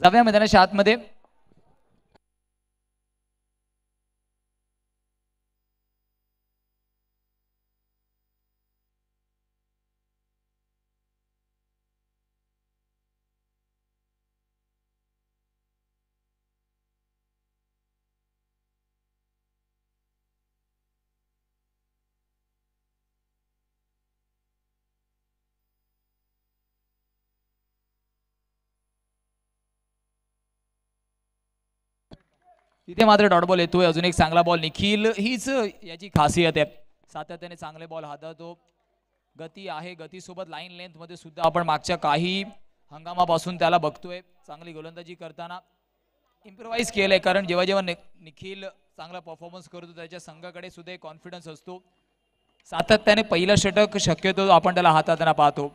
जाऊया मैदानाच्या आतमध्ये. तिथे मात्र डॉट बॉल येतोय. अजून एक चांगला बॉल. निखिल हीच याची खासियत आहे, सातत्याने चांगले बॉल हाताळतो. गती आहे, गतीसोबत लाईन लेंथ मध्ये सुद्धा आपण मागच्या काही हंगामापासून त्याला बघतोय चांगली गोलंदाजी करताना. इम्प्रोवाइज केलंय, कारण जेव्हा जेव्हा निखिल चांगला परफॉर्मन्स करतो त्याच्या संघाकडे सुद्धा एक कॉन्फिडन्स असतो. सातत्याने पहिलं षटक शक्यतो आपण त्याला हाताळताना पाहतो.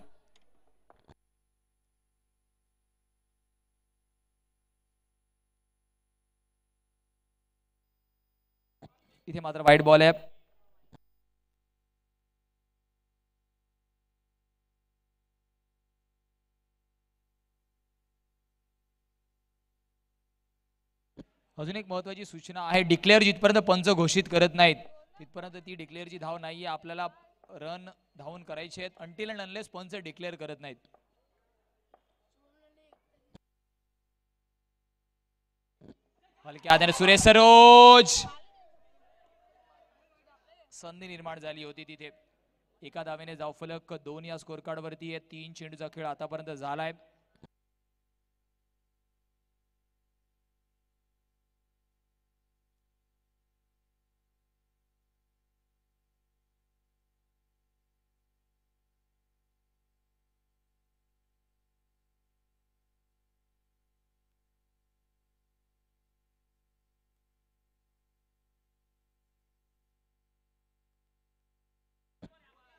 इथे मात्र वाईट बॉल आहे. अजून एक महत्वाची सूचना आहे, डिक्लेअर जिथपर्यंत पंच घोषित करत नाहीत तिथपर्यंत ती डिक्लेअरची धाव नाहीये. आपल्याला रन धावून करायचे आहेत अंटिल अँड अनलेस पंच डिक्लेअर करत नाहीत. हलक्या हाताने सुरेश सरोज, संधी निर्माण झाली होती तिथे. एका धावेने धावफलक 2 या स्कोर कार्ड वरती आहे. 3 चेंडूचा खेळ आतापर्यंत झालाय.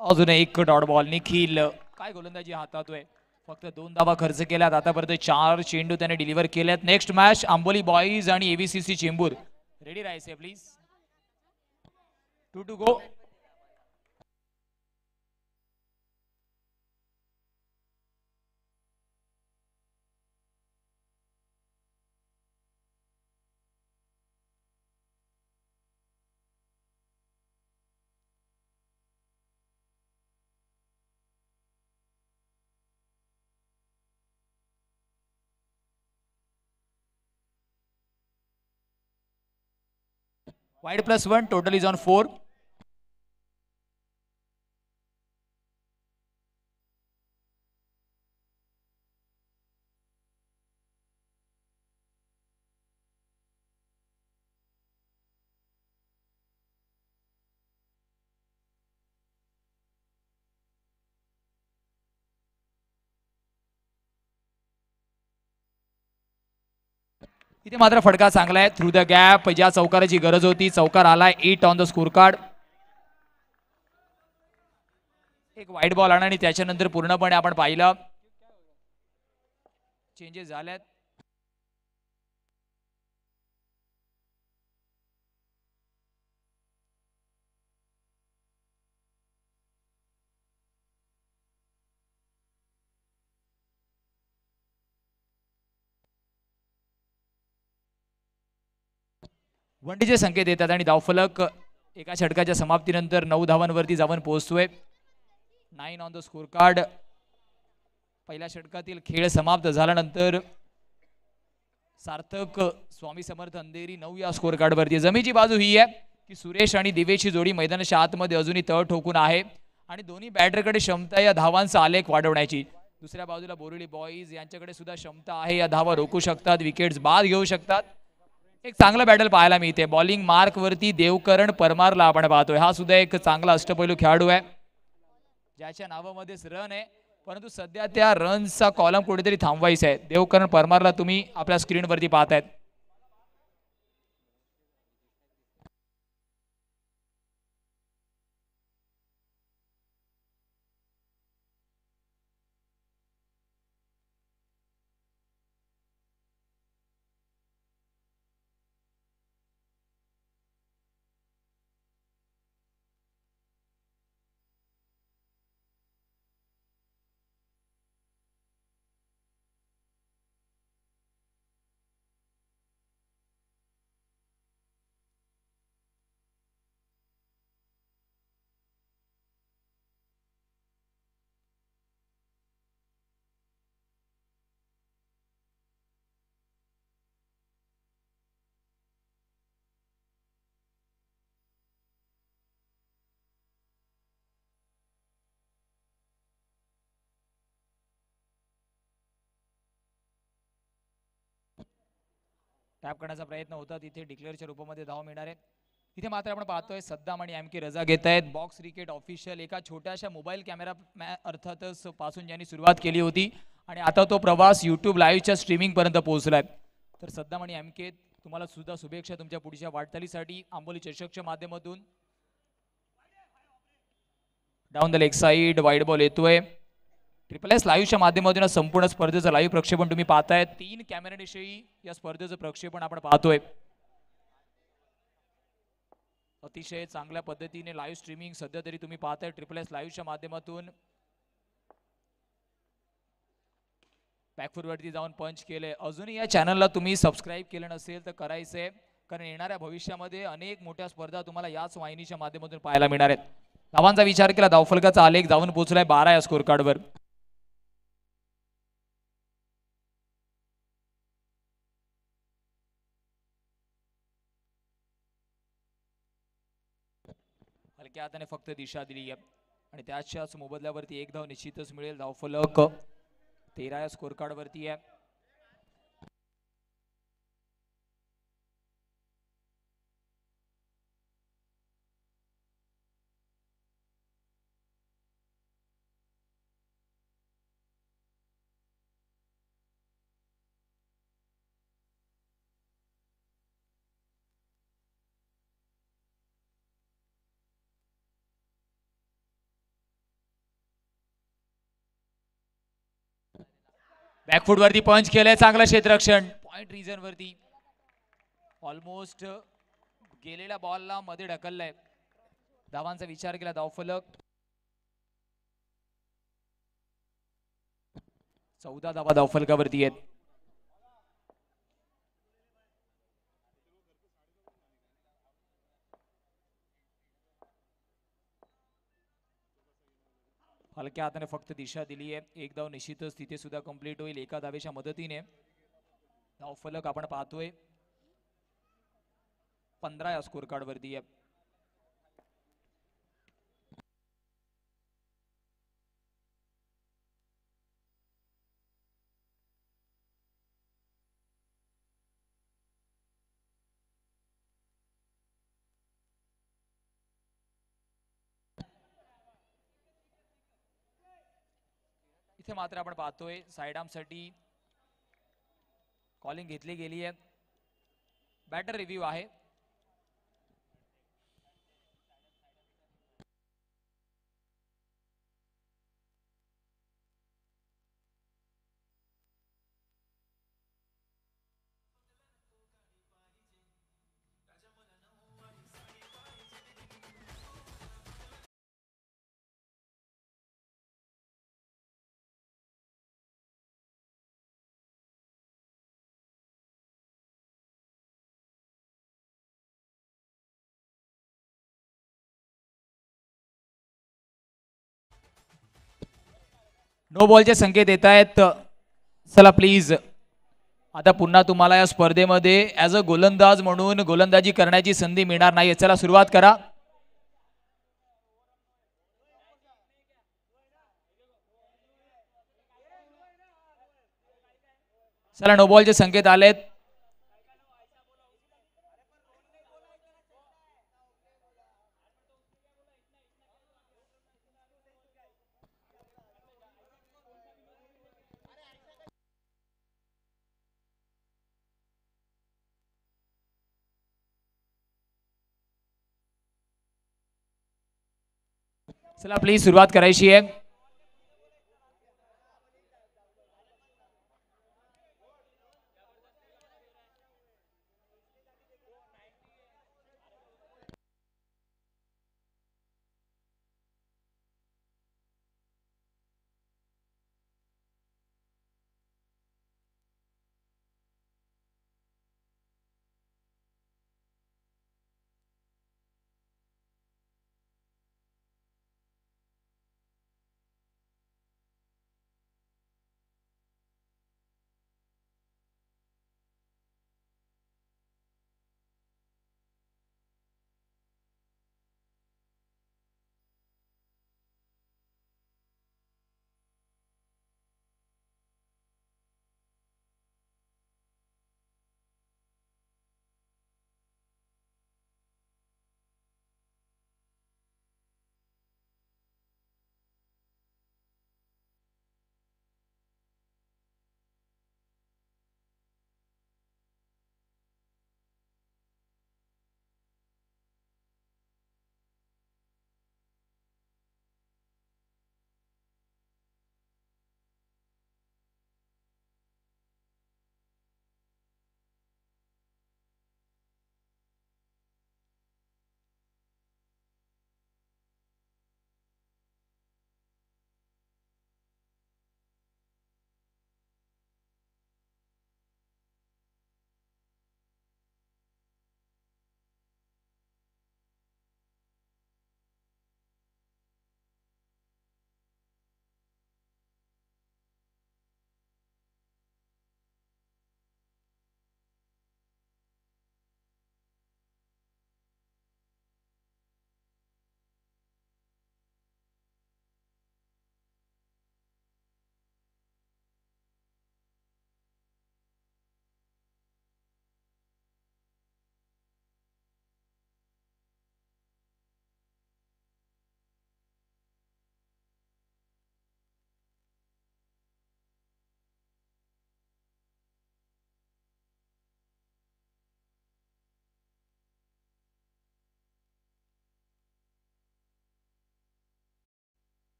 अजून एक डॉट बॉल. निखिल काय गोलंदाजी हातातोय. फक्त 2 धावा खर्च केल्यात आतापर्यंत. 4 चेंडू त्याने डिलिव्हर केल्यात. नेक्स्ट मॅच आंबोली बॉईज आणि एव्हीसीसी चेंबूर. रेडी राहायचे please. 2 to go. Wide +1. Total is on 4. इथे मात्र फटका चांगला आहे. Through the gap. ज्या चौकाराची गरज होती चौकार आलाय. 8 ऑन द स्कोर कार्ड. एक वाईट बॉल आला आणि त्याच्यानंतर पूर्णपणे आपण पाहिलं चेंजेस झाल्यात. वंडीचे संकेत येतात आणि धावफलक एका षटकाच्या समाप्तीनंतर 9 धावांवरती जाऊन पोहोचतोय. 9 ऑन द स्कोर कार्ड. पहिल्या षटकातील खेळ समाप्त झाल्यानंतर सार्थक स्वामी समर्थ अंधेरी 9 या स्कोर कार्ड वरती. जमेची बाजू ही आहे की सुरेश आणि दिवेची जोडी मैदानाच्या आतमध्ये अजूनही तळ ठोकून आहे आणि दोन्ही बॅटरकडे क्षमता या धावांचा आलेख वाढवण्याची. दुसऱ्या बाजूला बोरिवली बॉईज यांच्याकडे सुद्धा क्षमता आहे, या धावा रोखू शकतात, विकेट्स बाद घेऊ शकतात. एक चांगला बॅटल पाहायला मिळते. बॉलिंग मार्क वरती देवकरण परमारला आपण पाहतोय. हा सुद्धा एक चांगला अष्टपैलू खेळाडू आहे ज्याच्या नावामध्येच रन आहे, परंतु सध्या त्या रनचा कॉलम कुठेतरी थांबवायचा आहे. देवकरण परमारला तुम्ही आपल्या स्क्रीनवरती पाहतायत. टॅप करण्याचा प्रयत्न होता, तिथे डिक्लेअरच्या रूपामध्ये धाव मिळणार आहे. तिथे मात्र आपण पाहतोय सद्दाम आणि एम.के. रजा घेत आहेत. बॉक्स क्रिकेट ऑफिशियल एका छोट्याशा मोबाईल कॅमेरा अर्थातच पासून ज्यांनी सुरुवात केली होती आणि आता तो प्रवास यूट्यूब लाईव्हच्या स्ट्रीमिंग पर्यंत पोहोचलाय. तर सद्दाम आणि एम.के. तुम्हाला सुद्धा शुभेच्छा तुमच्या पुढच्या वाटचालीसाठी. आंबोली चषकच्या माध्यमातून down the leg side wide ball येतोय. ट्रिपल एस लाईव्हच्या माध्यमातून संपूर्ण स्पर्धेचं लाईव्ह प्रक्षेपण तुम्ही पाहताय. 3 कॅमेरानिशी या स्पर्धेचं प्रक्षेपण आपण पाहतोय. अतिशय चांगल्या पद्धतीने लाईव्ह स्ट्रीमिंग सध्या तरी तुम्ही पाहताय ट्रिपल एस लाईव्हच्या माध्यमातून. बॅकफूट वरती जाऊन पंच केले. अजूनही या चॅनलला तुम्ही सबस्क्राईब केलं नसेल तर करायचंय, कारण येणाऱ्या भविष्यामध्ये अनेक मोठ्या स्पर्धा तुम्हाला याच वाहिनीच्या माध्यमातून पाहायला मिळणार आहेत. धावांचा विचार केला, धावफलकाचा आलेख जाऊन पोहोचलाय 12 या स्कोर कार्डवर. हलक्या हाताने फक्त दिशा दिली आहे आणि त्याच्याच मोबदल्यावरती एक धाव निश्चितच मिळेल. धावफलक 13 या स्कोर कार्ड वरती आहे. बॅकफूट वरती पंच केलंय, चांगलं क्षेत्ररक्षण पॉइंट रिजन वरती. ऑलमोस्ट गेलेल्या बॉलला मध्ये ढकललंय. धावांचा विचार केला, धावफलक 14 धावा धावफलकावरती आहेत. हलक्या हाताने फक्त दिशा दिली आहे. एक धाव निश्चितच तिथे सुद्धा कंप्लीट होईल एका धावेच्या मदतीने. धावफलक आपण पाहतोय 15 या स्कोर कार्ड वरती आहे. इथे मात्र आपण पाहतोय साइड आर्म साठी कॉलिंग घेतली गेली आहे. बॅटर रिव्ह्यू आहे. नो बॉलचे संकेत येत आहेत. चला प्लीज, आता पुन्हा तुम्हाला या स्पर्धेमध्ये ऍज अ गोलंदाज म्हणून गोलंदाजी करण्याची संधी मिळणार नाही. चला सुरुवात करा. चला नो बॉलचे संकेत आलेत. चला प्लीज सुरुवात करायची आहे.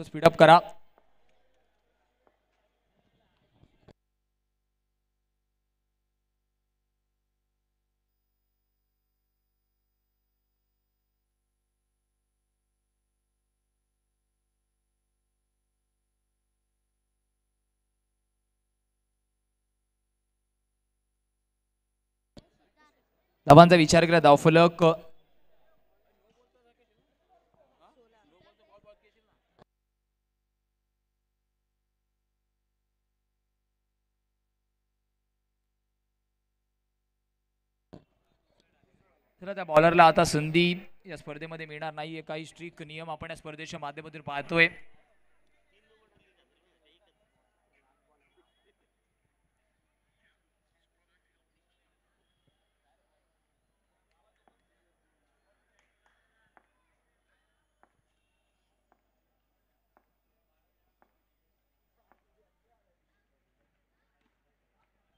स्पीडअप करा. धावांचा विचार केला धावफलक चला त्या बॉलरला आता संधी या स्पर्धेमध्ये मिळणार नाहीये. काही स्ट्रिक्ट नियम आपण या स्पर्धेच्या माध्यमातून पाहतोय.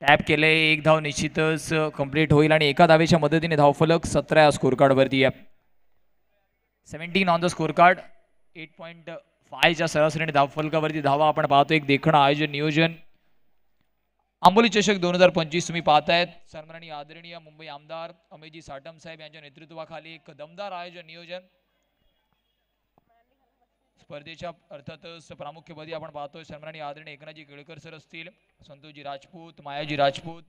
टॅप केले, एक धाव निश्चितच कंप्लीट होईल आणि एका धावेच्या मदतीने धावफलक 17 या स्कोर कार्ड वरती आहे. 17 ऑन द स्कोर कार्ड. 8.5 च्या सरासरीने धावफलकावरती धावा आपण पाहतो. एक देखणं आयोजन नियोजन आंबोली चषक 2025 तुम्ही पाहतायत. सन्माननीय आदरणीय मुंबई आमदार अमेजी साटम साहेब यांच्या नेतृत्वाखाली एक दमदार आयोजन नियोजन स्पर्धेच्या अर्थातच प्रामुख्यपदी आपण पाहतोय. सन्माननीय आदरणीय एकनाथजी केळकर सर असतील, संतोषजी राजपूत, मायाजी राजपूत,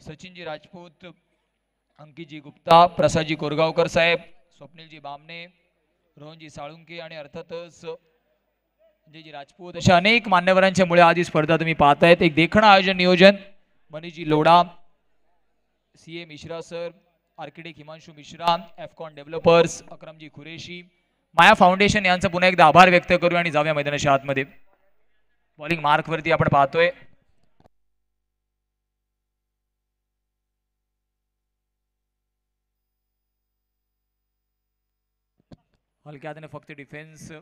सचिनजी राजपूत, अंकितजी गुप्ता, प्रसादजी कोरगावकर साहेब, स्वप्नीलजी बामणे, रोहनजी साळुंके आणि अर्थातच जयजी राजपूत अशा अनेक मान्यवरांच्या मुळे आधी स्पर्धा तुम्ही पाहतायत. एक देखणं आयोजन नियोजन Manishji Lodha, CA Mishra sir, architect Himanshu Mishra, Afcons developers, Akramji Qureshi, Maya foundation यांचं पुन्हा एकदा आभार व्यक्त करू आणि जाऊया मैदानाच्या आतमध्ये. बॉलिंग मार्क वरती आपण पाहतोय हलक्या हाताने फक्त डिफेन्स.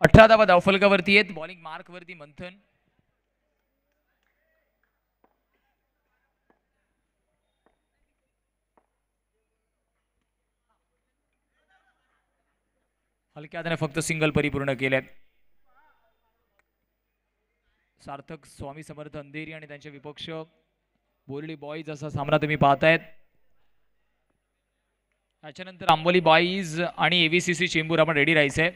अठरा धावा धावफलकावरती आहेत. बॉलिंग मार्क वरती मंथन. हलक्या हाताने फक्त सिंगल परिपूर्ण केल्यात. सार्थक स्वामी समर्थ अंधेरी आणि त्यांचे विपक्ष बोर्ली बॉईज असा सामना तुम्ही पाहतायत. याच्यानंतर आंबोली बॉईज आणि AVCC चेंबूर आपण रेडी राहायचंय.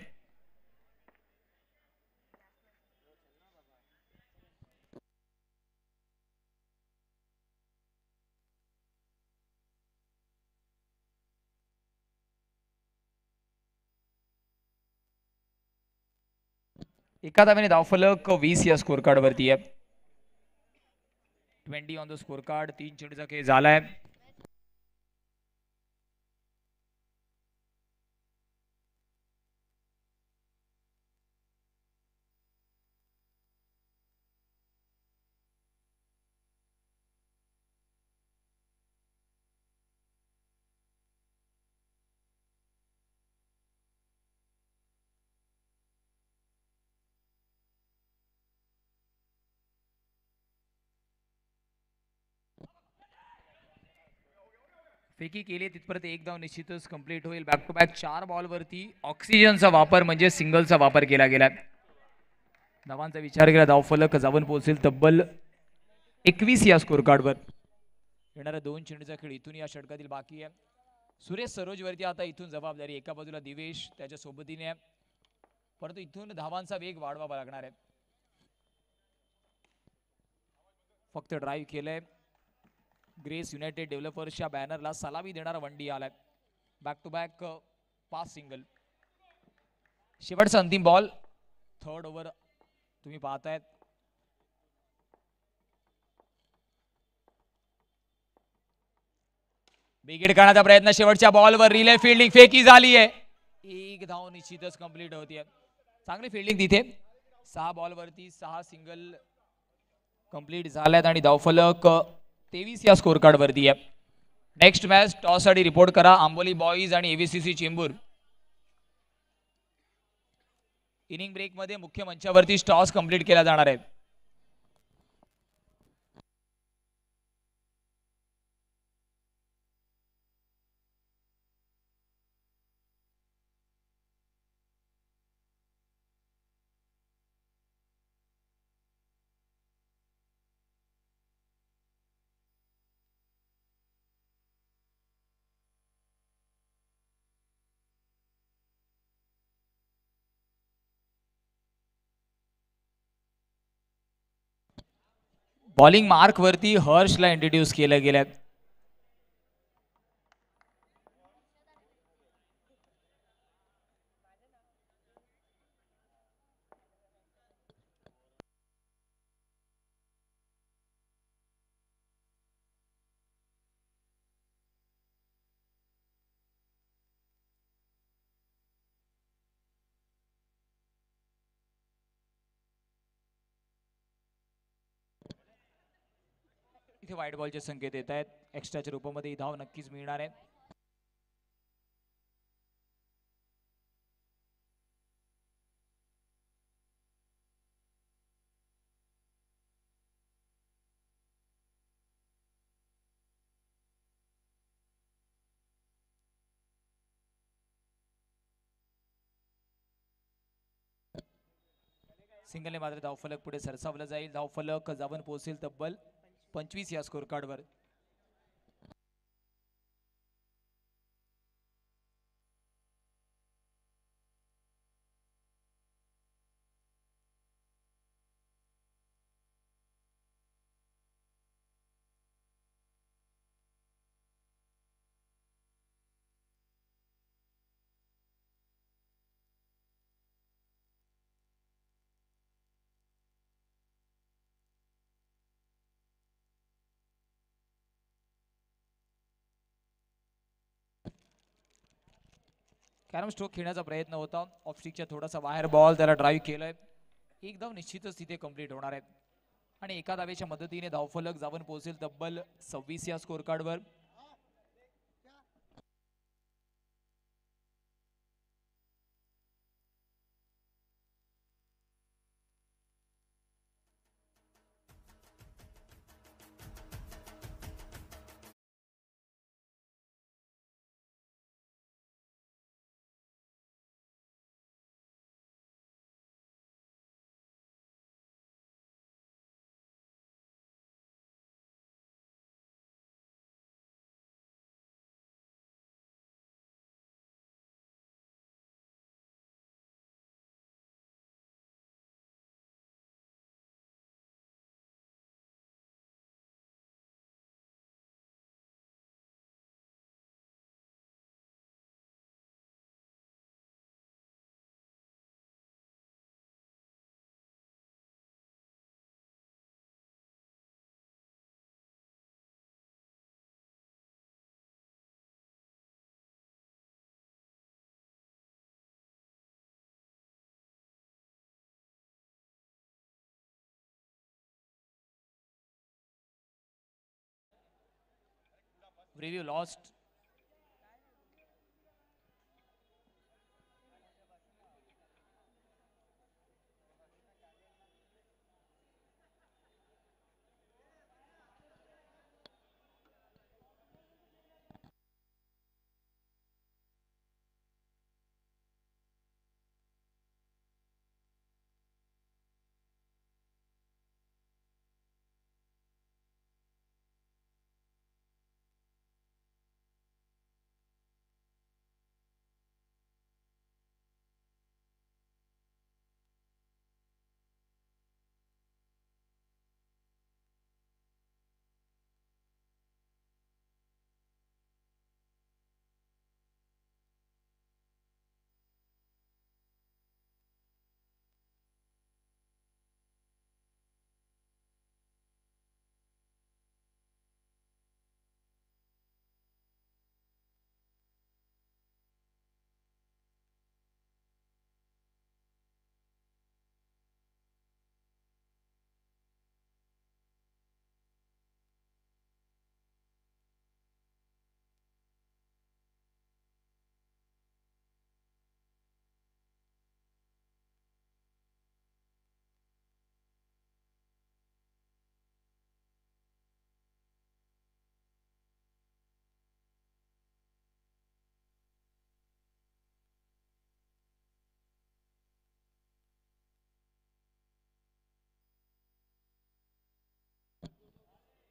एका धावेने धावफलक 20 या स्कोर कार्ड वरती आहे. 20 ऑन द स्कोर कार्ड. 3 चेंडूचा खेळ झालाय. फेकी केली तिथपर्यंत एक धाव निश्चितच कंप्लीट होईल. बॅक टू बॅक 4 बॉल वरती ऑक्सिजनचा वापर म्हणजे सिंगलचा वापर केला गेला. धावांचा विचार केला धावफलक जाऊन पोहोचेल तब्बल 21 या स्कोर कार्डवर. येणारा 2 चेंडूचा खेळ इथून या षटकातील बाकी आहे. सुरेश सरोज वरती आता इथून जबाबदारी. एका बाजूला दिवेश त्याच्या सोबतीने, परंतु इथून धावांचा वेग वाढवावा लागणार आहे. फक्त ड्राईव्ह केलंय. ग्रेस युनायटेड डेव्हलपर्सच्या बॅनरला सलामी देणारा वंडी आलाय. Back to back 5 single. शेवटचा अंतिम बॉल. 3rd ओव्हर तुम्ही पाहतायत. बिगेड करण्याचा प्रयत्न. शेवटच्या बॉलवर रिले फिल्डिंग फेकी झाली आहे. एक धाव निश्चितच कंप्लीट होती आहे. चांगली फिल्डिंग तिथे. 6 बॉल वरती 6 सिंगल कंप्लीट झाल्यात आणि धावफलक 23 या स्कोर कार्ड वरती आहे. नेक्स्ट मॅच टॉस साठी रिपोर्ट करा. आंबोली बॉईज आणि AVCC चेंबूर. इनिंग ब्रेक मध्ये मुख्य मंचावरती टॉस कंप्लीट केला जाणार आहे. बॉलिंग मार्क वरती हर्षला इंट्रोड्यूस केलं गेलं. इथे व्हाईट बॉलचे संकेत येत आहेत. एक्स्ट्राच्या रूपामध्ये ही धाव नक्कीच मिळणार आहे. सिंगलने मात्र धावफलक पुढे सरसावलं जाईल. धावफलक जाऊन पोहोचेल तब्बल 25 या स्कोर कार्डवर. कॅरम स्ट्रोक खेळण्याचा प्रयत्न होता. ऑफ स्टिकच्या थोडासा बाहेर बॉल, त्याला ड्राईव्ह केलंय. एक धाव निश्चितच तिथे कंप्लीट होणार आहे आणि एका धावेच्या मदतीने धावफलक जाऊन पोहोचेल तब्बल 26 या स्कोर कार्डवर. Review lost.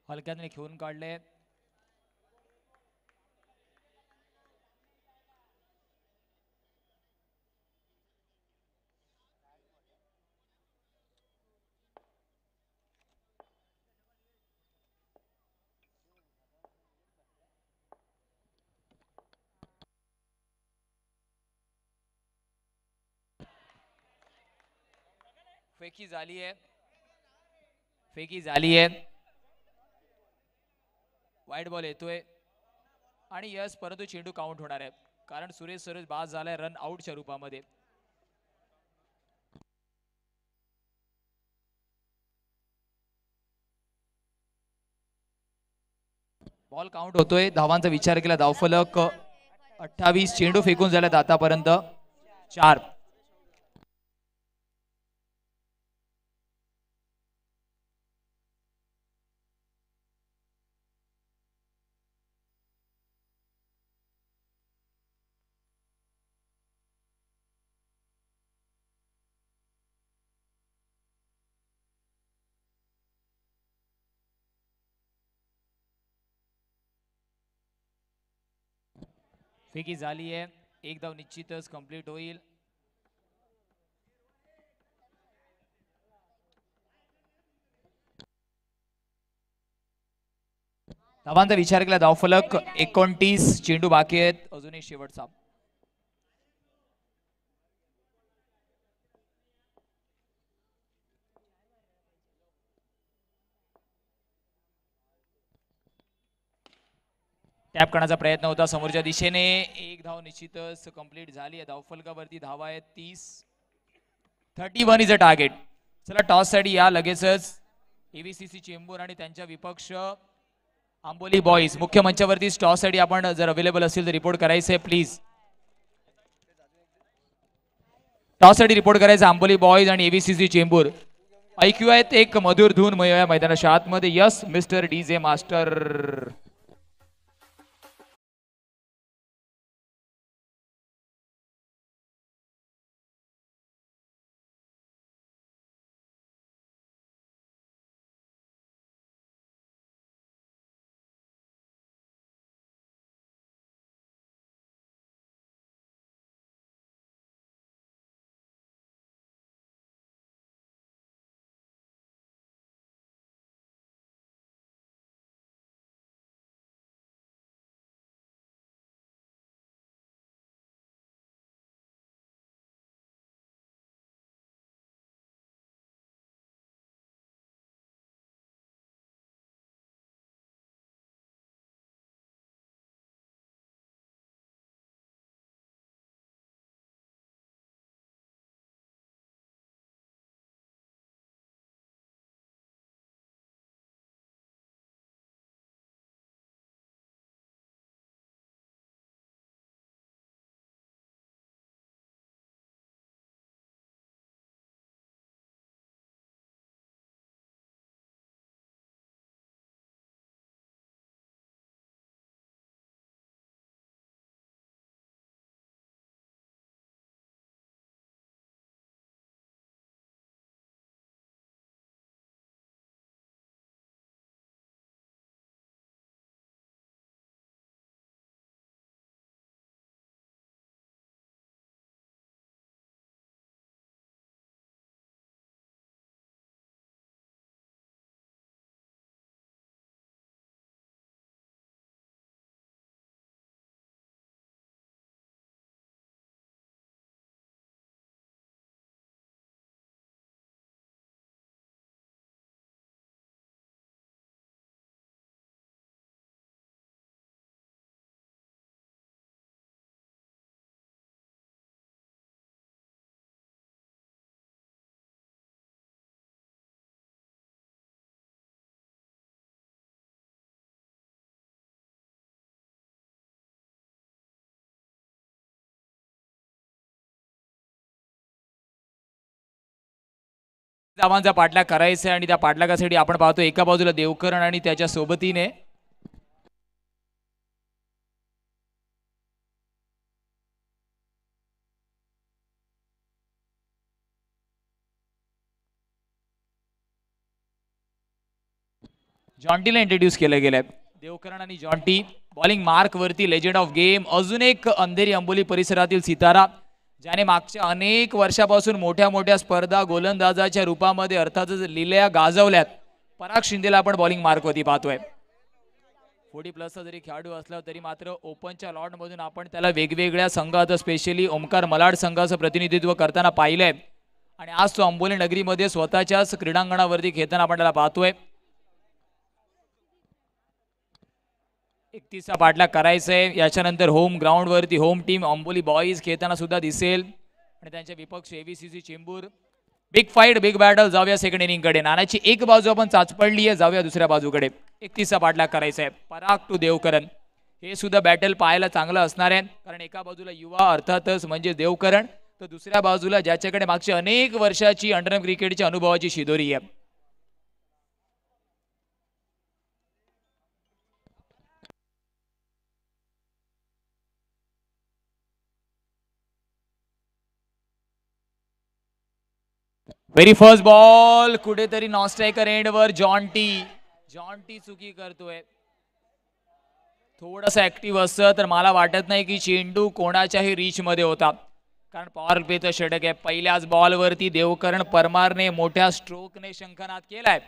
हलक्याने खेळून काढले. फेकी झाली आहे, फेकी झाली आहे, वाईट बॉल येतोय आणि यस परंतु चेंडू काउंट होणार आहे कारण सुरेश सरोज बाद झालाय रन आउटच्या रूपामध्ये. बॉल काउंट होतोय. धावांचा विचार केला धावफलक 28. चेंडू फेकून झाल्यात आतापर्यंत 4. फेकी झाली आहे, एक धाव निश्चितच कंप्लीट होईल. धावांचा विचार केला धावफलक 29. चेंडू बाकी आहेत, अजूनही शेवटचा. टॅप करण्याचा प्रयत्न होता समोरच्या दिशेने. एक धाव निश्चितच कंप्लीट झाली आहे. धावफलकावरती धावा आहेत 30. 31 इज अ टार्गेट. चला टॉस साठी या लगेचच. एबीसीसी चेंबूर आणि त्यांच्या विपक्ष आंबोली बॉईज मुख्य मंचावरती टॉस साठी आपण जर अवेलेबल असेल तर रिपोर्ट करायचंय प्लीज. टॉस साठी रिपोर्ट करायचं आंबोली बॉईज आणि एबीसीसी चेंबूर. ऐकूयात एक मधुर धून या मैदानाच्या आतमध्ये. Yes mister DJ master. धावांचा पाठलाग करायचा आणि त्या पाठलागासाठी आपण पाहतो एका बाजूला देवकरण आणि त्याच्या सोबतीने जॉन्टीला इंट्रोड्यूस केलं गेलंय. देवकरण आणि जॉन्टी बॉलिंग मार्क वरती लेजंड ऑफ गेम. अजून एक अंधेरी अंबोली परिसरातील सितारा ज्याने मागच्या अनेक वर्षापासून मोठ्या मोठ्या स्पर्धा गोलंदाजाच्या रूपामध्ये अर्थातच लिलया गाजवल्यात. पराग शिंदेला आपण बॉलिंग मार्क वरती पाहतोय. 40+ जरी खेळाडू असला तरी मात्र ओपनच्या लॉट मधून आपण त्याला वेगवेगळ्या संघात स्पेशली ओमकार मलाड संघाचं प्रतिनिधित्व करताना पाहिलंय. आणि आज तो अंबोली नगरीमध्ये स्वतःच्याच क्रीडांगणावरती खेळताना आपण त्याला पाहतोय. 31चा पाठलाग करायचंय. याच्यानंतर होम ग्राउंड वरती होम टीम अंबोली बॉईज खेळताना सुद्धा दिसेल आणि त्यांच्या विपक्ष ABCC Chembur. Big fight big battle. जाऊया सेकंड इनिंग कडे. नाण्याची एक बाजू आपण चाचपडली आहे, जाऊया दुसऱ्या बाजूकडे. 31चा पाठलाग करायचा आहे. पराग टू देवकरण. हे सुद्धा बॅटल पाहायला चांगलं असणार आहे, कारण एका बाजूला युवा अर्थातच म्हणजे देवकरण, तर दुसऱ्या बाजूला ज्याच्याकडे मागची अनेक वर्षाची अंडर क्रिकेटच्या अनुभवाची शिदोरी आहे. व्हेरी फर्स्ट बॉल कुठेतरी नॉस्ट्रायकर एंडवर जॉन्टी चुकी करतोय. थोडंसं ऍक्टिव्ह असतं तर मला वाटत नाही की चेंडू कोणाच्याही रीच मध्ये होता, कारण पॉवर प्लेचं षटक आहे. पहिल्याच बॉलवरती देवकरण परमारने मोठ्या स्ट्रोकने शंखनाद केलाय.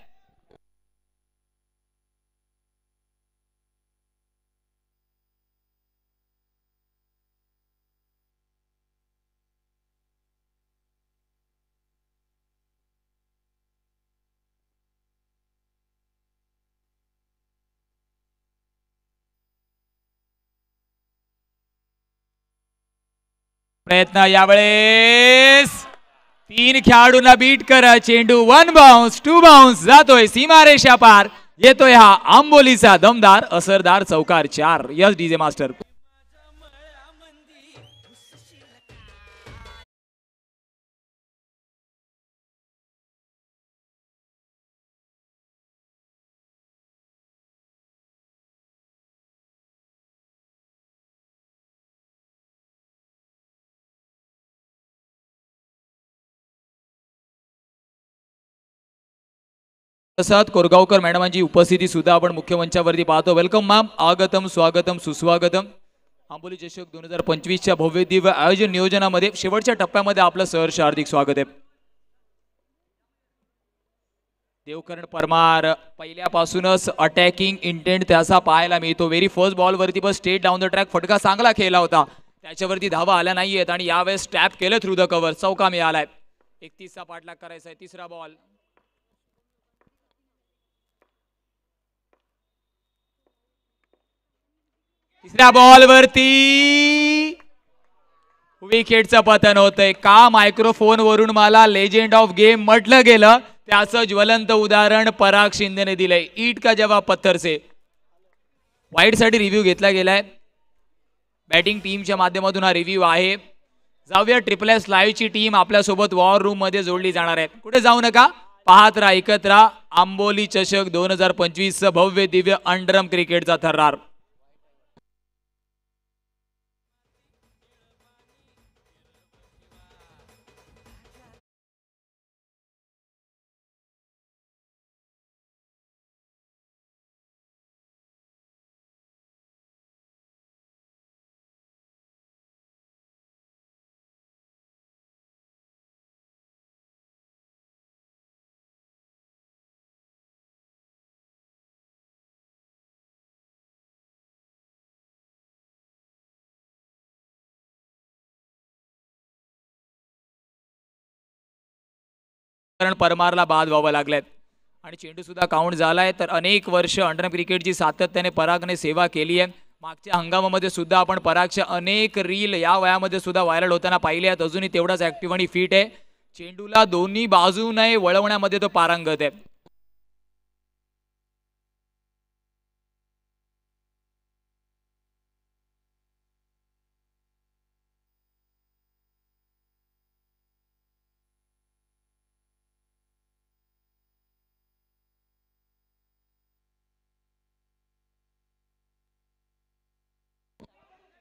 प्रयत्न यावेळेस 3 खेळाडूंना बीट करा. चेंडू 1 बाउन्स 2 बाउन्स जातोय सीमारेषा पार. येतोय हा आंबोलीचा दमदार असरदार चौकार 4. Yes DJ master. Prasad Korgaonkar मॅडमांची उपस्थिती सुद्धा आपण मुख्य मंचावरती पाहतो. Welcome ma'am. आगतम स्वागतम सुस्वागतम. आंबोली चषक 2025च्या भव्य दिव्य आयोजन नियोजनामध्ये शेवटच्या टप्प्यामध्ये आपलं सहर्ष हार्दिक स्वागत आहे. देवकरण परमार पहिल्यापासूनच अटॅकिंग इंटेंट त्याचा पाहायला मिळतो. व्हेरी फर्स्ट बॉल वरती पण स्ट्रेट डाऊन द ट्रॅक फटका चांगला खेळला होता, त्याच्यावरती धावा आल्या नाहीयेत आणि यावेळेस टॅप केलं थ्रू द कव्हर. चौका मिळालाय. 31चा पाठलाग करायचा आहे. तिसरा बॉल. तिसऱ्या बॉल वरती विकेटचं पतन होतंय. का मायक्रोफोन वरून मला लेजेंड ऑफ गेम म्हटलं गेलं, त्याचं ज्वलंत उदाहरण पराग शिंदेने दिलंय. ईट का जवाब पत्थर से. वाईट साठी रिव्ह्यू घेतला गेलाय. बॅटिंग टीमच्या माध्यमातून हा रिव्ह्यू आहे. जाऊया ट्रिपल एस लाईव्हची टीम आपल्यासोबत वॉर रूम मध्ये जोडली जाणार आहे. कुठे जाऊ नका, पाहत राहा, ऐकत राहा. आंबोली चषक 2025 भव्य दिव्य अंडरम क्रिकेटचा थरार. कारण परमारला बाद व्हावं लागलेत आणि चेंडू सुद्धा काउंट झालाय. तर अनेक वर्ष अंडर क्रिकेटची सातत्याने परागने सेवा केली आहे. मागच्या हंगामामध्ये सुद्धा आपण परागच्या अनेक रील या वयामध्ये सुद्धा व्हायरल होताना पाहिले आहेत. अजूनही तेवढाच ऍक्टिव्ह आणि फिट आहे. चेंडूला दोन्ही बाजूने वळवण्यामध्ये तो पारंगत आहे.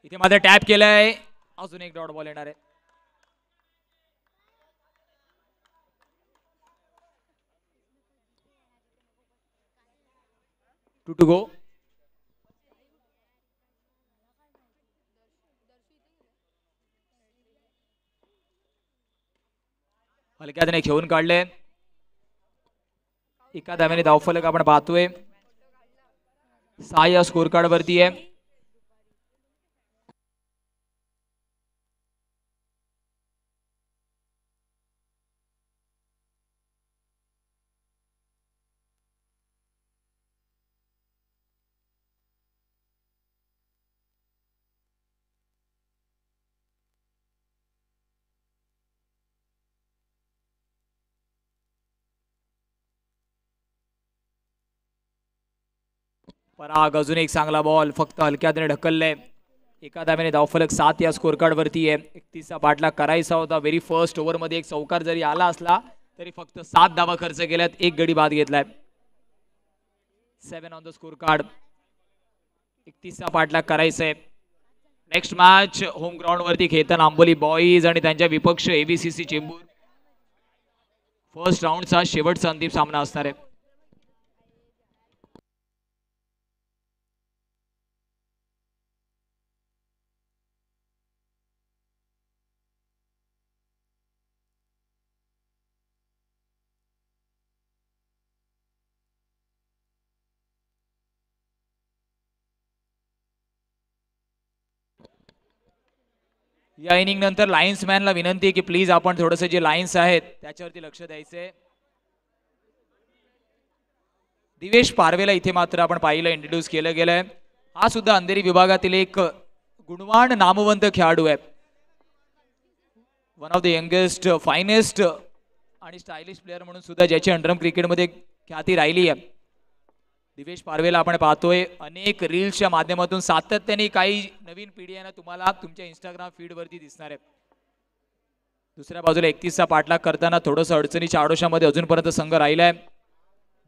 इथे मात्र टॅप केलाय. अजून एक डॉट बॉल येणार आहे. To go. हलक्याने खेळून काढले. एका धाव्याने धावफलक आपण पाहतोय. 6 या स्कोर कार्ड वरती आहे. पराग अजून एक चांगला बॉल फक्त हलक्याने ढकललंय. एका धाब्याने धावफलक 7 या स्कोर कार्ड वरती आहे. 31चा पाठलाग करायचा होता. व्हेरी फर्स्ट ओव्हर मध्ये एक चौकार जरी आला असला तरी फक्त 7 धावा खर्च केल्यात. एक गडी बाद घेतलाय. 7 ऑन द स्कोर कार्ड. 31चा पाठलाग करायचा आहे. नेक्स्ट मॅच होम ग्राउंड वरती खेळताना आंबोली बॉईज आणि त्यांच्या विपक्ष एबीसीसी चेंबूर. फर्स्ट राऊंडचा शेवटचा अंतिम सामना असणार आहे. या इनिंग नंतर लाईन्समॅनला विनंती आहे की प्लीज आपण थोडंसं जे लाईन्स आहेत त्याच्यावरती लक्ष द्यायचंय. दिवेश पारवेला इथे मात्र आपण पाहिलं इंट्रोड्यूस केलं गेलंय. हा सुद्धा अंधेरी विभागातील एक गुणवान नामवंत खेळाडू आहे. One of the youngest finest आणि स्टायलिश प्लेअर म्हणून सुद्धा ज्याची अंडरआर्म क्रिकेटमध्ये ख्याती राहिली आहे. दिवेश पारवेला आपण पाहतोय अनेक रील्सच्या माध्यमातून सातत्याने काही नवीन पिढी आहे ना तुम्हाला तुमच्या इंस्टाग्राम फीड वरती दिसणार आहे. दुसऱ्या बाजूला 31चा पाठलाग करताना थोडंसं अडचणीच्या आडोशामध्ये अजूनपर्यंत संघ राहिलाय.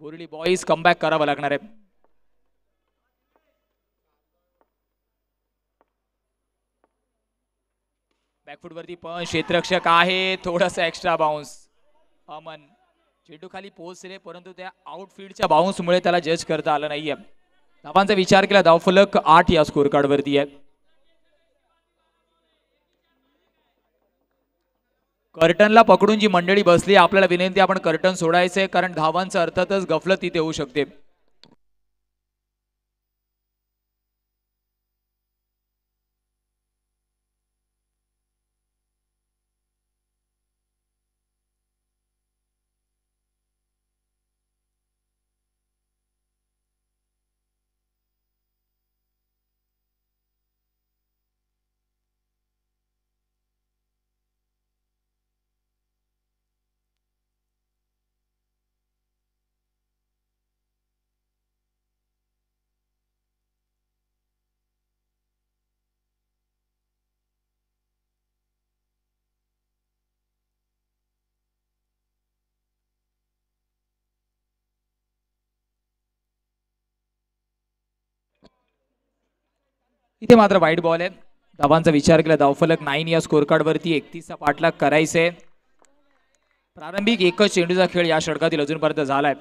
बोर्ली बॉईज कमबॅक करावं लागणार आहे. बॅकफुट वरती पण क्षेत्ररक्षक आहे. थोडासा एक्स्ट्रा बाउन्स. अमन चेंडू खाली पोहोचले परंतु त्या आउटफील्डच्या बाउन्समुळे त्याला जज करता आलं नाहीये. धावांचा विचार केला धावफलक 8 या स्कोर कार्ड वरती आहे. कर्टनला पकडून जी मंडळी बसली आपल्याला विनंती आपण कर्टन सोडायचंय कारण धावांचा अर्थातच गफलत तिथे होऊ शकते. इथे मात्र वाईट बॉल आहे. धावांचा विचार केला धावफलक 9 या स्कोर कार्ड वरती. 31चा पाठलाग करायचे. प्रारंभिक एकच चेंडूचा खेळ या षटकातील अजूनपर्यंत झालाय.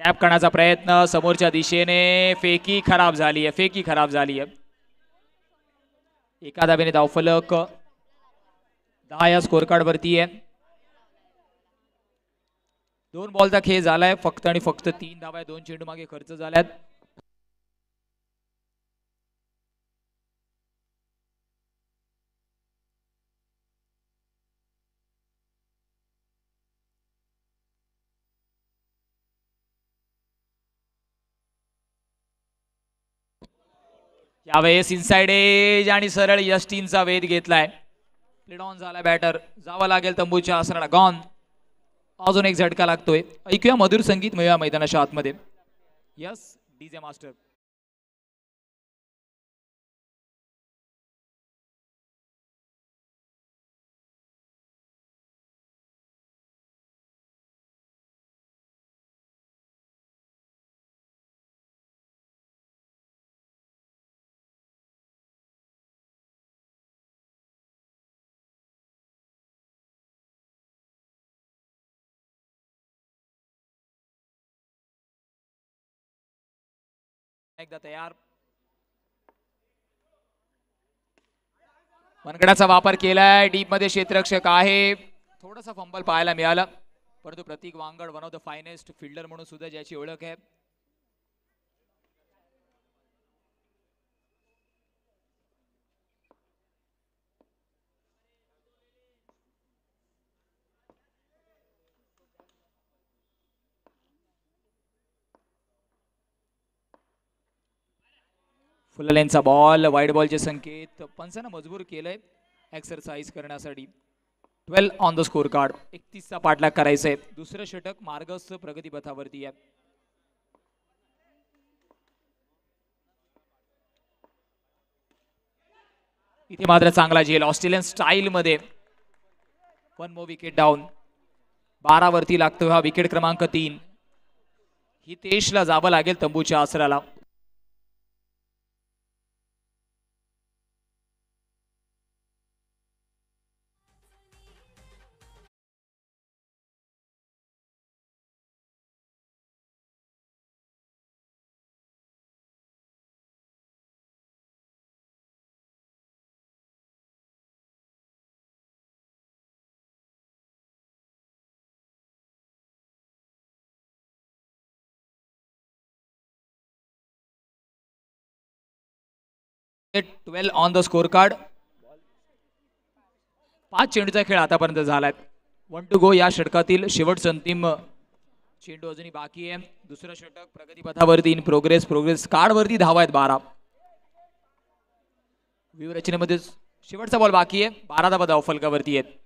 टॅप करण्याचा प्रयत्न समोरच्या दिशेने. फेकी खराब झाली आहे. फेकी खराब झाली आहे. एका धाब्याने धावफलक 10 या स्कोर कार्ड वरती आहे. 2 बॉलचा खेळ झालाय फक्त आणि फक्त 3 धावा 2 चेंडू मागे खर्च झाल्यात. यावेळेस इनसाइड एज आणि सरळ यस्टीनचा वेध घेतलाय. प्लेड ऑन झाला बॅटर. जावं लागेल तंबूच्या आसनाला. गॉन. अजून एक झटका लागतोय. ऐकूया मधुर संगीत मिळूया मैदानाच्या आतमध्ये. Yes DJ master. एकदा तयार. मनगडाचा वापर केलाय. डीप मध्ये क्षेत्ररक्षक आहे. थोडासा फंबल पाहायला मिळाला परंतु Pratik Wangad one of the finest fielder म्हणून सुद्धा ज्याची ओळख आहे. फुल लेनचा बॉल. वाईड बॉलचे संकेत. पंचांना मजबूर केलंय एक्सरसाइज करण्यासाठी. 12 ऑन द स्कोर कार्ड. 31चा पाठलाग करायचा आहे. दुसरं षटक मार्गस्थ प्रगती पथावरती आहे. इथे मात्र चांगला झेल ऑस्ट्रेलियन स्टाईल मध्ये. 1 मोर विकेट डाऊन. 12 वरती लागतो हा विकेट क्रमांक 3. हितेशला जावं लागेल तंबूच्या आसराला. Twelve on the score card. 5 चेंडूचा खेळ आतापर्यंत झालाय. 1 टू गो या षटकातील शेवटचा अंतिम चेंडू अजूनही बाकी आहे. दुसरं षटक प्रगती पथावरती इन प्रोग्रेस कार्ड वरती धावा आहेत 12. व्यूहरचनेमध्ये शेवटचा बॉल बाकी आहे. 12 धावा धाव फलकावरती आहेत.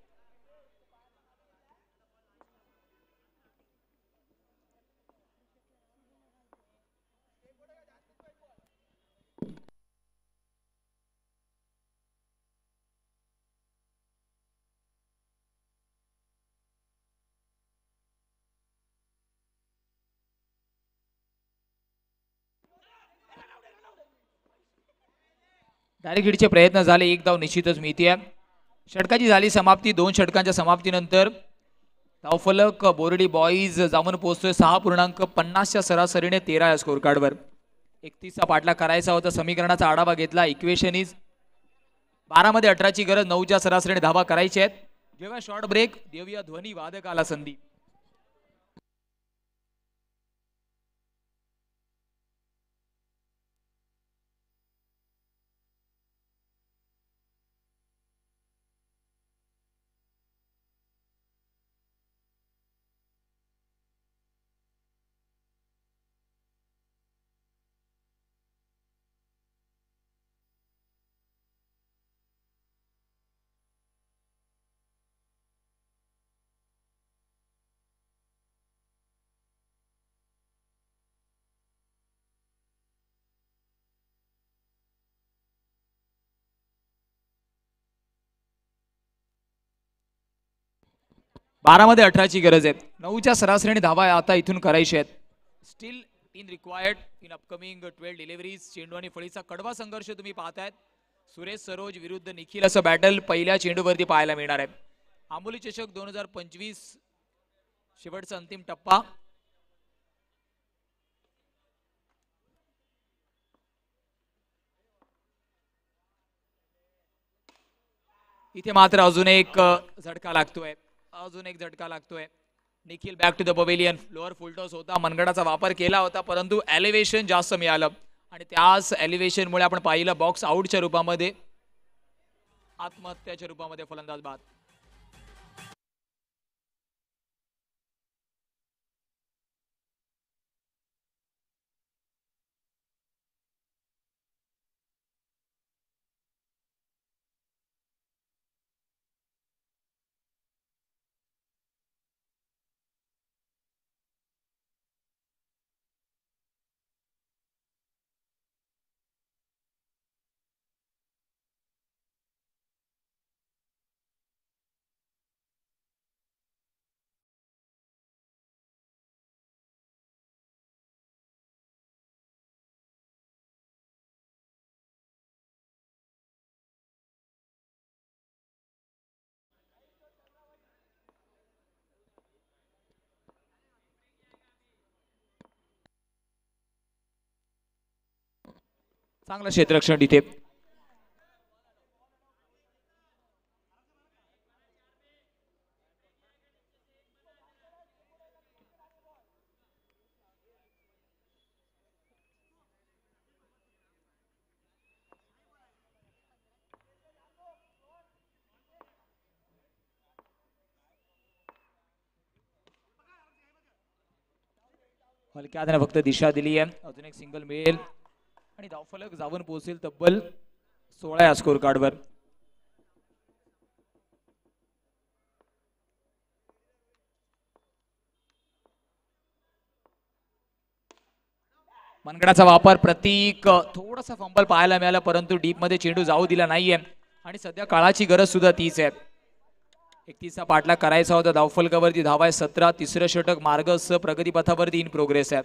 डायरेक्ट हिटचे प्रयत्न झाले. एक धाव निश्चितच मिळते. षटकाची झाली समाप्ती. 2 षटकांच्या समाप्तीनंतर धावफलक बोर्डी बॉईज जाऊन पोहोचतोय 6.50च्या सरासरीने 13 या स्कोर कार्डवर. 31चा पाठलाग करायचा होता. समीकरणाचा आढावा घेतला. इक्वेशन इज 12 मध्ये 18ची गरज. 9च्या सरासरीने धावा करायच्या आहेत. जेव्हा शॉर्ट ब्रेक देऊया ध्वनी वादकाला संधी. बारा मध्ये 18ची गरज आहे. 9च्या सरासरीने धावा आता इथून करायची आहेत. Steel in required in upcoming 12 deliveries. चेंडू आणि फळीचा कडवा संघर्ष तुम्ही पाहतायत. सुरेश सरोज विरुद्ध निखिल असं बॅटल पहिल्या चेंडूवरती पाहायला मिळणार आहे. आंबोली चषक 2025 शेवटचा अंतिम टप्पा. इथे मात्र अजून एक झटका लागतोय. Nikhil back to the pavilion. Lower full toss होता. मनगडाचा वापर केला होता परंतु एलिव्हेशन जास्त मिळालं आणि त्याच एलिव्हेशन मुळे आपण पाहिलं बॉक्स आउटच्या रूपामध्ये आत्महत्याच्या रूपामध्ये फलंदाज बाद. चांगलं क्षेत्ररक्षण इथे. हलक्या हाताने फक्त दिशा दिली आहे. अजून एक सिंगल मिळेल आणि धावफलक जाऊन पोहोचेल तब्बल 16 या स्कोर कार्डवर. मनगडाचा वापर प्रतीक थोडासा फंबल पाहायला मिळाला परंतु डीप मध्ये चेंडू जाऊ दिला नाहीये आणि सध्या काळाची गरज सुद्धा तीच आहे. 31चा पाठलाग करायचा होता. धावफलकावरती धावा आहे 17. तिसरं षटक मार्गस प्रगती पथावरती इन प्रोग्रेस आहे.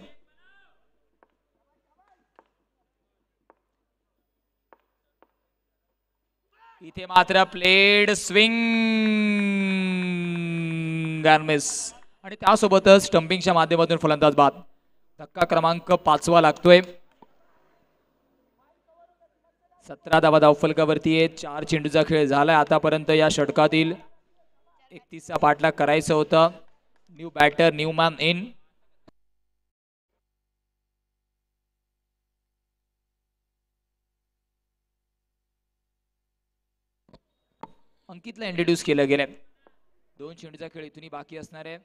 इथे मात्र प्लेड स्विंग मिस आणि त्यासोबतच स्टंपिंगच्या माध्यमातून फलंदाज बाद. धक्का क्रमांक 5वा लागतोय. 17 धावा धावफलकावरती आहेत. 4 चेंडूचा खेळ झालाय आतापर्यंत या षटकातील. 31चा पाठलाग करायचं होतं. New batter new man in. अंकितला इंट्रोड्यूस केलं गेलं. 2 चेंडूचा खेळ इथूनही बाकी असणार आहे.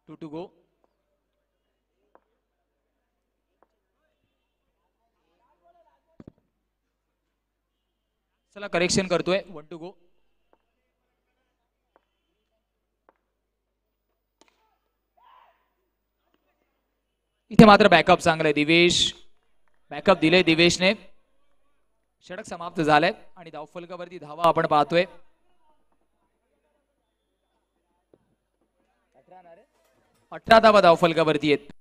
2 टू गो. चला करेक्शन करतोय. 1 टू गो. इथे मात्र बॅकअप चांगलं आहे. दिवेश बॅकअप दिले दिवेशने. षटक समाप्त झालंय आणि धावफलकावरती धावा आपण पाहतोय. 18 धावा धावफलकावरती आहेत.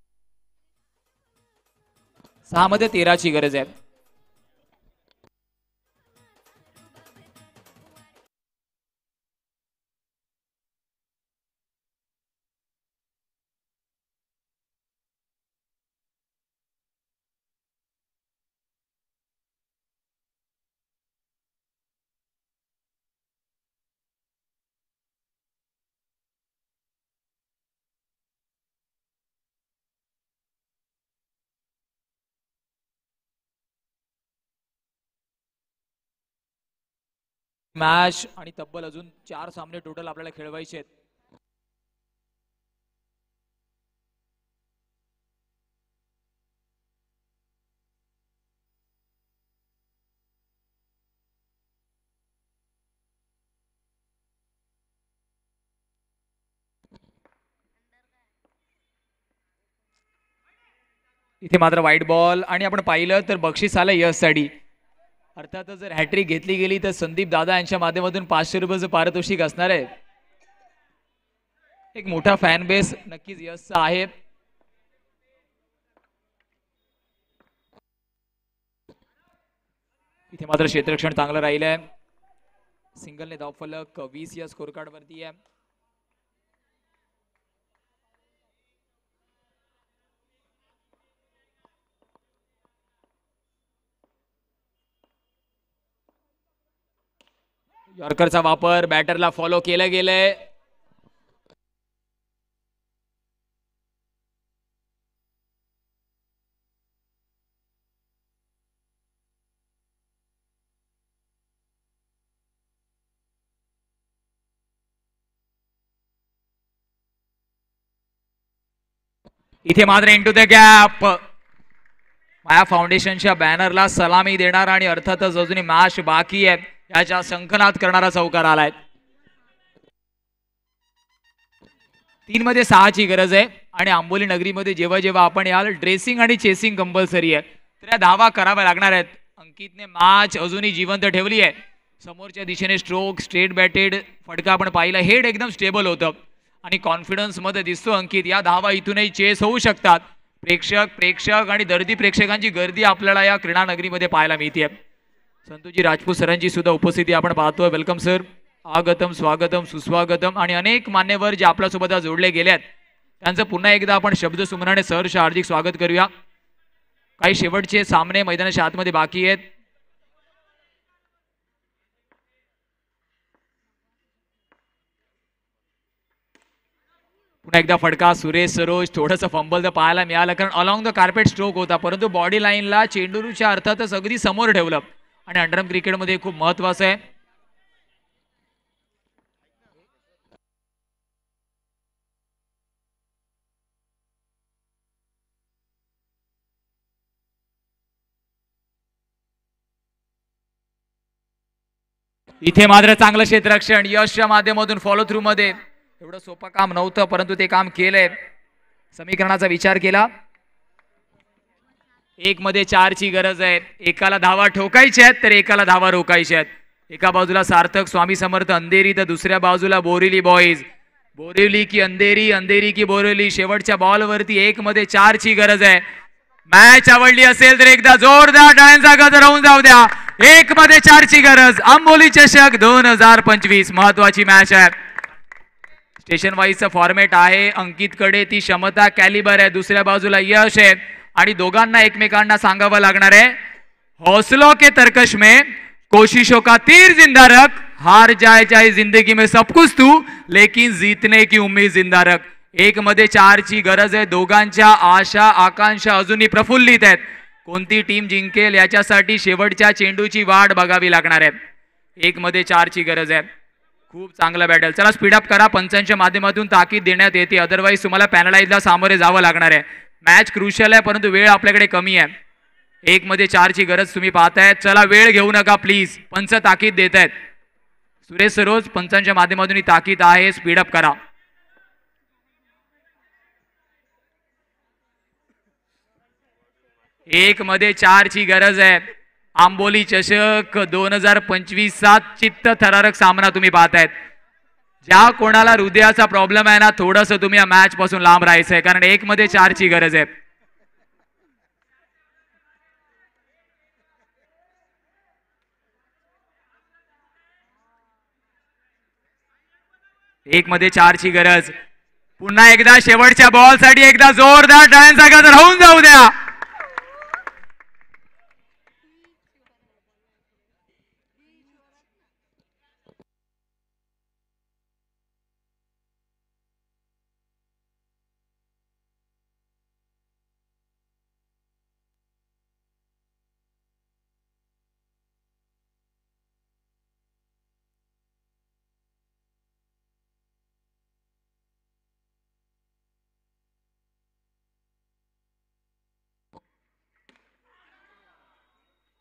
6 मध्ये 13ची गरज आहे. मॅच आणि तब्बल अजून 4 सामने टोटल आपल्याला खेळवायचे आहेत. इथे मात्र वाईट बॉल आणि आपण पाहिलं तर बक्षीस आलं यशसाठी. अर्थातच जर हॅट्रिक घेतली गेली तर संदीप दादा यांच्या माध्यमातून 500 रुपयाचं पारितोषिक असणार आहे. एक मोठा फॅन बेस नक्कीच यशचा आहे. इथे मात्र क्षेत्ररक्षण चांगलं राहिलंय. सिंगलने धावफलक 20 या स्कोर कार्ड वरती आहे. यॉर्करचा वापर बॅटरला फॉलो केलं गेलंय. इथे मात्र इनटू द गॅप. माया फाउंडेशनच्या बॅनरला सलामी देणार आणि अर्थातच अजूनही मॅच बाकी आहे याच्या संकनात करणारा चौकार आलाय. 3 मध्ये 6ची गरज आहे आणि आंबोली नगरीमध्ये जेव्हा जेव्हा आपण याल ड्रेसिंग आणि चेसिंग कंपल्सरी आहे तर या धावा कराव्या लागणार आहेत. अंकितने मॅच अजूनही जिवंत ठेवली आहे. समोरच्या दिशेने स्ट्रोक स्ट्रेट बॅटेड फटका आपण पाहिला. हेड एकदम स्टेबल होतं आणि कॉन्फिडन्स मध्ये दिसतो अंकित. या धावा इथूनही चेस होऊ शकतात. प्रेक्षक आणि दर्दी प्रेक्षकांची गर्दी आपल्याला या क्रीडा नगरीमध्ये पाहायला मिळते. संतोजी राजपूत सरांची सुद्धा उपस्थिती आपण पाहतोय. Welcome sir. आगतम स्वागतम सुस्वागतम. आणि अनेक मान्यवर जे आपल्यासोबत जोडले गेले आहेत त्यांचं पुन्हा एकदा आपण शब्द सुमनाने सहर्ष हार्दिक स्वागत करूया. काही शेवटचे सामने मैदानाच्या आतमध्ये बाकी आहेत. पुन्हा एकदा फटका. सुरेश सरोज थोडंसं फंबल तर पाहायला मिळालं कारण अलॉंग द कार्पेट स्ट्रोक होता परंतु बॉडी लाईनला चेंडूच्या अर्थातच अगदी समोर ठेवलं आणि अंडरआर्म क्रिकेटमध्ये खूप महत्वाचं आहे. इथे मात्र चांगलं क्षेत्ररक्षण यशच्या माध्यमातून फॉलो थ्रू मध्ये. एवढं सोपं काम नव्हतं परंतु ते काम केलंय. समीकरणाचा विचार केला एक मध्ये 4 ची गरज आहे. एकाला धावा ठोकायच्या आहेत तर एकाला धावा रोकायच्या आहेत. एका बाजूला सार्थक स्वामी समर्थ अंधेरी तर दुसऱ्या बाजूला बोरिवली बॉईज. बोरिवली की अंधेरी, अंधेरी की बोरिवली. शेवटच्या बॉलवरती 1 मध्ये 4 ची गरज आहे. मॅच आवडली असेल तर एकदा जोरदार टाळ्यांचा गजर होऊन जाऊ द्या. 1 मध्ये 4 ची गरज. आंबोली चषक 2025 महत्वाची मॅच आहे. स्टेशन वाईजचा फॉर्मॅट आहे. अंकितकडे ती क्षमता कॅलिबर आहे, दुसऱ्या बाजूला यश आहे आणि दोघांना एकमेकांना सांगावं लागणार आहे हौसलों के तर्कश में कोशिशों का तीर जिंदा रख. हार जाए चाहे जिंदगी में सब कुछ तू, लेकिन जीतने की उम्मीद जिंदा रख. 1 मध्ये 4 ची गरज आहे. दोघांच्या आशा आकांक्षा अजूनही प्रफुल्लित आहेत. कोणती टीम जिंकेल याच्यासाठी शेवटच्या चेंडूची वाट बघावी लागणार आहे. 1 मध्ये 4 ची गरज आहे. खूप चांगला बॅटल. चला स्पीडअप करा. पंचांच्या माध्यमातून ताकीद देण्यात येते, अदरवाईज तुम्हाला पॅनलाइजला सामोरे जावं लागणार आहे. मॅच क्रुशियल आहे परंतु वेळ आपल्याकडे कमी आहे. 1 मध्ये 4 ची गरज तुम्ही पाहताय. चला वेळ घेऊ नका प्लीज. पंच ताकीद देत आहेत. सुरेश सरोज पंचांच्या माध्यमातून ही ताकीद आहे. स्पीडअप करा. एक मध्ये 4 ची गरज आहे. आंबोली चषक 2025 चित्त थरारक सामना तुम्ही पाहतायत. ज्या कोणाला हृदयाचा प्रॉब्लेम आहे ना, थोडंसं तुम्ही या मॅच पासून लांब राहायचंय, कारण 1 मध्ये 4 ची गरज आहे. एक मध्ये 4 ची गरज. पुन्हा एकदा शेवटच्या बॉल साठी एकदा जोरदार टाळ्यांचा गजर होऊन जाऊ द्या.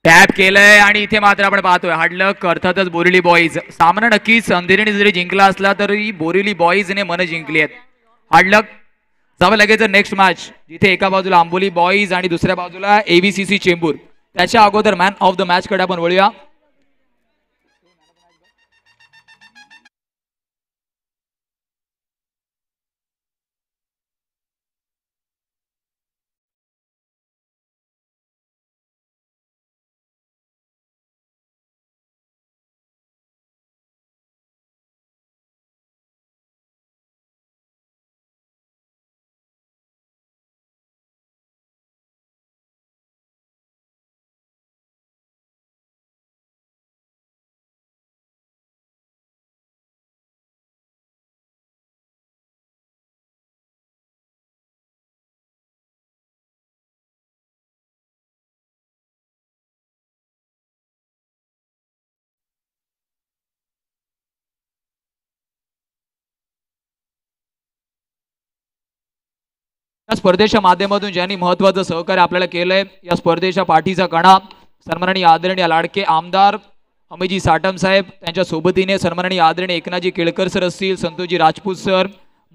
टॅप केलंय आणि इथे मात्र आपण पाहतोय हार्डलक अर्थातच बोरिवली बॉईज. सामना नक्कीच अंधेरीने जरी जिंकला असला तरी बोरिवली बॉईजने मन जिंकली आहेत. हार्डलक. जावं लगेच नेक्स्ट मॅच जिथे एका बाजूला आंबोली बॉईज आणि दुसऱ्या बाजूला एबीसीसी चेंबूर. त्याच्या अगोदर मॅन ऑफ द मॅच कडे आपण वळूया. या स्पर्धेच्या माध्यमातून ज्यांनी महत्त्वाचं सहकार्य आपल्याला केलंय, या स्पर्धेच्या पाठीचा कणा सन्माननीय आदरणीय लाडके आमदार अमेजी साटम साहेब, त्यांच्या सोबतीने सन्माननीय आदरणीय एकनाथजी केळकर सर असतील, संतोषजी राजपूत सर,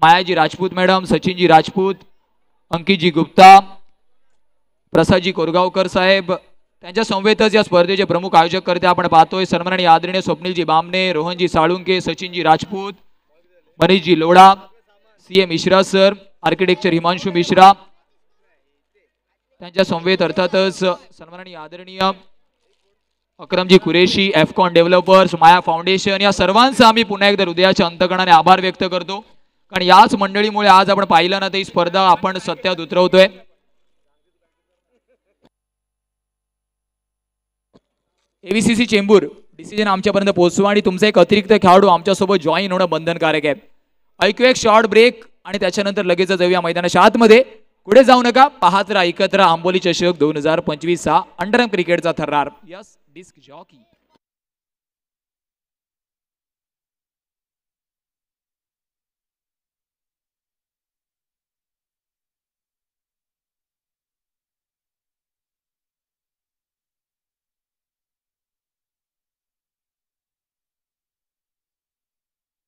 मायाजी राजपूत मॅडम, सचिनजी राजपूत, अंकितजी गुप्ता, प्रसादजी कोरगावकर साहेब, त्यांच्या समवेतच या स्पर्धेचे प्रमुख आयोजक करते आपण पाहतोय सन्माननीय आदरणीय Swapnilji Bamne, Rohanji Salunke, Sachinji Rajput, Manishji Lodha, CA Mishra sir, architecture Himanshu Mishra, त्यांच्या समवेत अर्थातच सन्माननीय आदरणीय अक्रमजी कुरेशी, एफकॉन डेव्हलपर्स, माया फाउंडेशन, या सर्वांचा आम्ही पुन्हा एकदा हृदयाच्या अंतकणाने आभार व्यक्त करतो. कारण याच मंडळीमुळे आज आपण पाहिलं ना, ती स्पर्धा आपण सत्यात उतरवतोय. एबीसीसी चेंबूर डिसिजन आमच्यापर्यंत पोहोचवा आणि तुमचा एक अतिरिक्त खेळाडू आमच्यासोबत जॉईन होणं बंधनकारक आहे. ऐकूया एक शॉर्ट ब्रेक आणि त्याच्यानंतर लगेच जाऊया मैदानाच्या आतमध्ये. पुढे जाऊ नका, पाहत राहा, ऐकत राहा आंबोली चषक 2025 अंडरआर्म क्रिकेटचा थरार. Yes disc jockey.